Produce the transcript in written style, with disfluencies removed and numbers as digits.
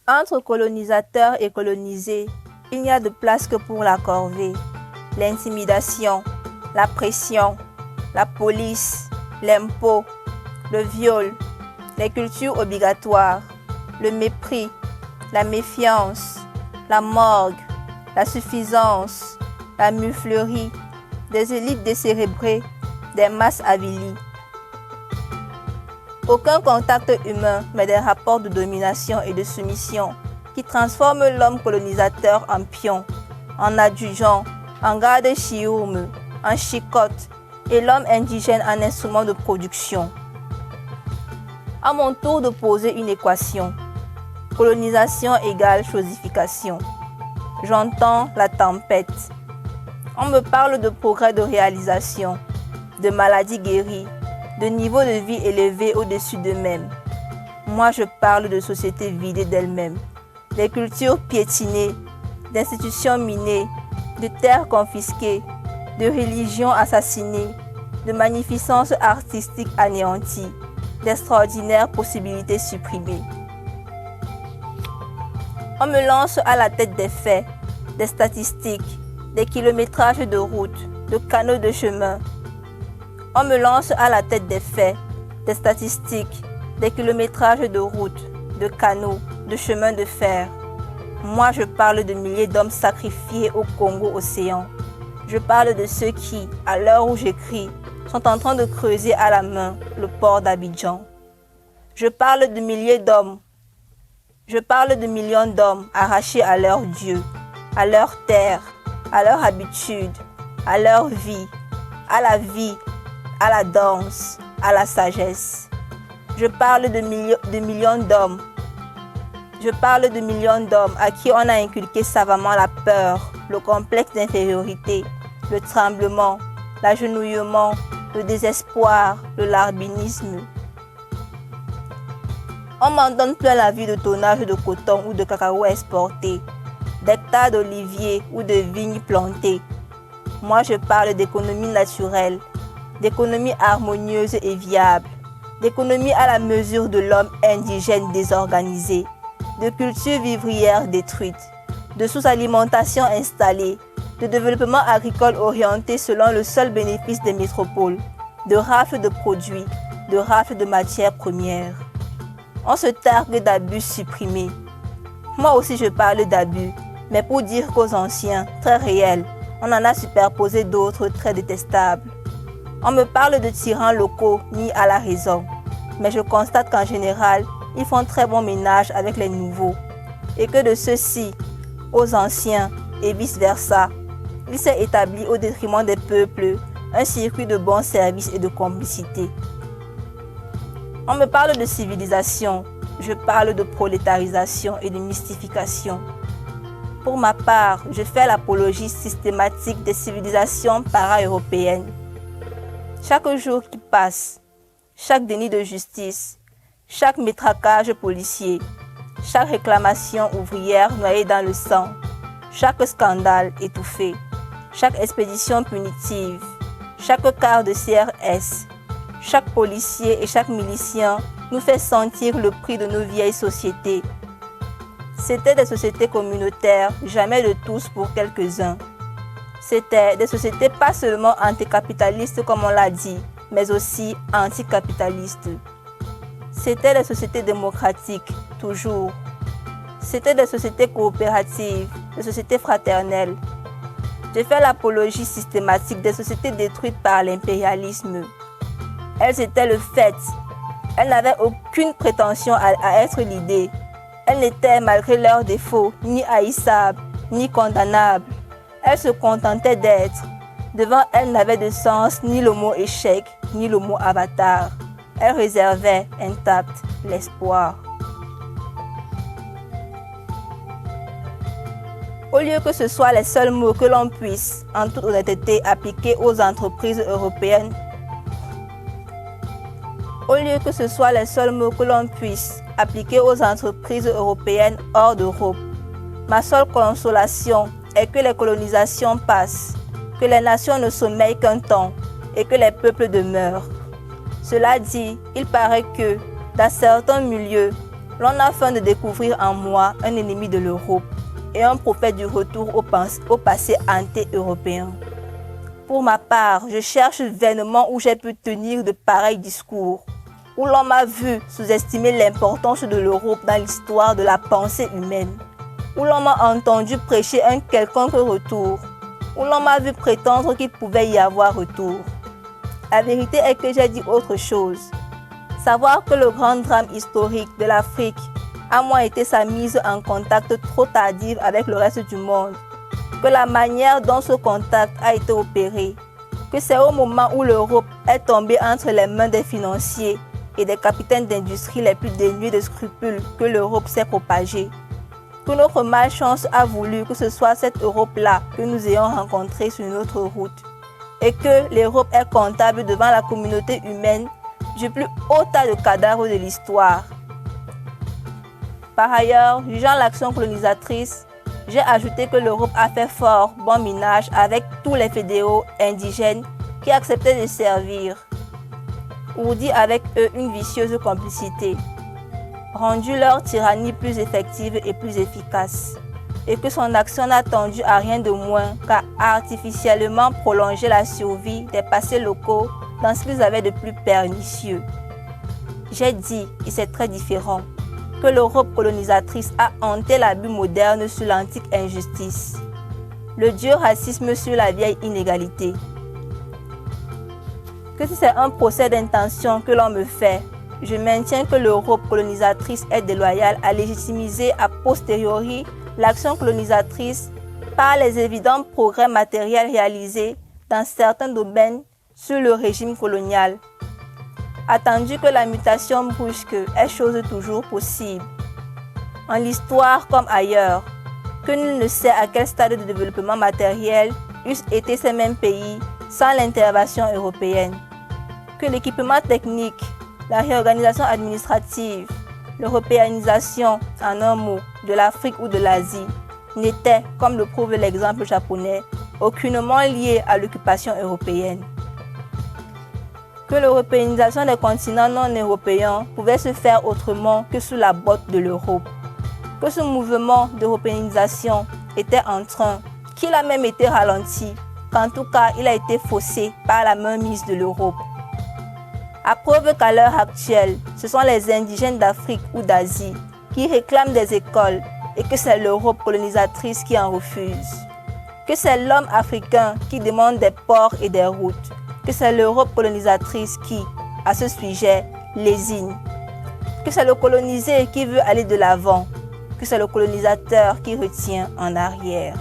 Entre colonisateurs et colonisés, il n'y a de place que pour la corvée, l'intimidation, la pression, la police, l'impôt, le viol, les cultures obligatoires, le mépris, la méfiance, la morgue, la suffisance, la muflerie, des élites décérébrées, des masses avilies. Aucun contact humain, mais des rapports de domination et de soumission qui transforment l'homme colonisateur en pion, en adjudant, en garde-chiourme, en chicotte et l'homme indigène en instrument de production. À mon tour de poser une équation. Colonisation égale chosification. J'entends la tempête. On me parle de progrès de réalisation, de maladies guéries, de niveau de vie élevé au-dessus d'eux-mêmes. Moi, je parle de sociétés vidées d'elles-mêmes, des cultures piétinées, d'institutions minées, de terres confisquées, de religions assassinées, de magnificences artistiques anéanties, d'extraordinaires possibilités supprimées. On me lance à la tête des faits, des statistiques, des kilométrages de routes, de canaux de chemin. On me lance à la tête des faits, des statistiques, des kilométrages de routes, de canaux, de chemins de fer. Moi, je parle de milliers d'hommes sacrifiés au Congo-Océan. Je parle de ceux qui, à l'heure où j'écris, sont en train de creuser à la main le port d'Abidjan. Je parle de milliers d'hommes. Je parle de millions d'hommes arrachés à leur Dieu, à leur terre, à leur habitude, à leur vie, à la danse, à la sagesse. Je parle de millions d'hommes. Je parle de millions d'hommes à qui on a inculqué savamment la peur, le complexe d'infériorité, le tremblement, l'agenouillement, le désespoir, le larbinisme. On m'en donne plein la vie de tonnage de coton ou de cacao exporté, d'hectares d'oliviers ou de vignes plantées. Moi, je parle d'économie naturelle, d'économie harmonieuse et viable, d'économie à la mesure de l'homme indigène désorganisé, de culture vivrière détruite, de sous-alimentation installée, de développement agricole orienté selon le seul bénéfice des métropoles, de rafle de produits, de rafle de matières premières. On se targue d'abus supprimés. Moi aussi je parle d'abus, mais pour dire qu'aux anciens, très réels, on en a superposé d'autres très détestables. On me parle de tyrans locaux mis à la raison, mais je constate qu'en général, ils font très bon ménage avec les nouveaux, et que de ceux-ci, aux anciens, et vice-versa, il s'est établi au détriment des peuples un circuit de bons services et de complicité. On me parle de civilisation, je parle de prolétarisation et de mystification. Pour ma part, je fais l'apologie systématique des civilisations para-européennes. Chaque jour qui passe, chaque déni de justice, chaque métraquage policier, chaque réclamation ouvrière noyée dans le sang, chaque scandale étouffé, chaque expédition punitive, chaque quart de CRS, chaque policier et chaque milicien nous fait sentir le prix de nos vieilles sociétés. C'était des sociétés communautaires, jamais de tous pour quelques-uns. C'était des sociétés pas seulement anticapitalistes comme on l'a dit, mais aussi anticapitalistes. C'était des sociétés démocratiques, toujours. C'était des sociétés coopératives, des sociétés fraternelles. J'ai fait l'apologie systématique des sociétés détruites par l'impérialisme. Elles étaient le fait. Elles n'avaient aucune prétention à être l'idée. Elles n'étaient, malgré leurs défauts, ni haïssables, ni condamnables. Elles se contentaient d'être. Devant elles n'avait de sens ni le mot échec, ni le mot avatar. Elles réservaient intact l'espoir. Au lieu que ce soit les seuls mots que l'on puisse, en toute honnêteté, appliquer aux entreprises européennes, hors d'Europe, ma seule consolation est que les colonisations passent, que les nations ne sommeillent qu'un temps, et que les peuples demeurent. Cela dit, il paraît que, dans certains milieux, l'on a faim de découvrir en moi un ennemi de l'Europe et un prophète du retour au passé anté-européen. Pour ma part, je cherche vainement où j'ai pu tenir de pareils discours, où l'on m'a vu sous-estimer l'importance de l'Europe dans l'histoire de la pensée humaine, où l'on m'a entendu prêcher un quelconque retour, où l'on m'a vu prétendre qu'il pouvait y avoir retour. La vérité est que j'ai dit autre chose. Savoir que le grand drame historique de l'Afrique a moins été sa mise en contact trop tardive avec le reste du monde, que la manière dont ce contact a été opéré, que c'est au moment où l'Europe est tombée entre les mains des financiers et des capitaines d'industrie les plus dénués de scrupules que l'Europe s'est propagée, que notre malchance a voulu que ce soit cette Europe-là que nous ayons rencontrée sur notre route, et que l'Europe est comptable devant la communauté humaine du plus haut tas de cadavres de l'histoire. Par ailleurs, jugeant l'action colonisatrice, j'ai ajouté que l'Europe a fait fort bon ménage avec tous les fédéraux indigènes qui acceptaient de servir, ourdi avec eux une vicieuse complicité, rendu leur tyrannie plus effective et plus efficace, et que son action n'a tendu à rien de moins qu'à artificiellement prolonger la survie des passés locaux dans ce qu'ils avaient de plus pernicieux. J'ai dit, et c'est très différent, que l'Europe colonisatrice a hanté l'abus moderne sur l'antique injustice, le dieu racisme sur la vieille inégalité. Que si c'est un procès d'intention que l'on me fait, je maintiens que l'Europe colonisatrice est déloyale à légitimiser a posteriori l'action colonisatrice par les évidents progrès matériels réalisés dans certains domaines sur le régime colonial. Attendu que la mutation brusque est chose toujours possible, en l'histoire comme ailleurs, que nul ne sait à quel stade de développement matériel eussent été ces mêmes pays sans l'intervention européenne, que l'équipement technique, la réorganisation administrative, l'européanisation, en un mot, de l'Afrique ou de l'Asie, n'étaient, comme le prouve l'exemple japonais, aucunement liés à l'occupation européenne. Que l'européanisation des continents non européens pouvait se faire autrement que sous la botte de l'Europe. Que ce mouvement d'européanisation était en train, qu'il a même été ralenti, qu'en tout cas il a été faussé par la mainmise de l'Europe. À preuve qu'à l'heure actuelle, ce sont les indigènes d'Afrique ou d'Asie qui réclament des écoles et que c'est l'Europe colonisatrice qui en refuse. Que c'est l'homme africain qui demande des ports et des routes. Que c'est l'Europe colonisatrice qui, à ce sujet, lésine. Que c'est le colonisé qui veut aller de l'avant. Que c'est le colonisateur qui retient en arrière.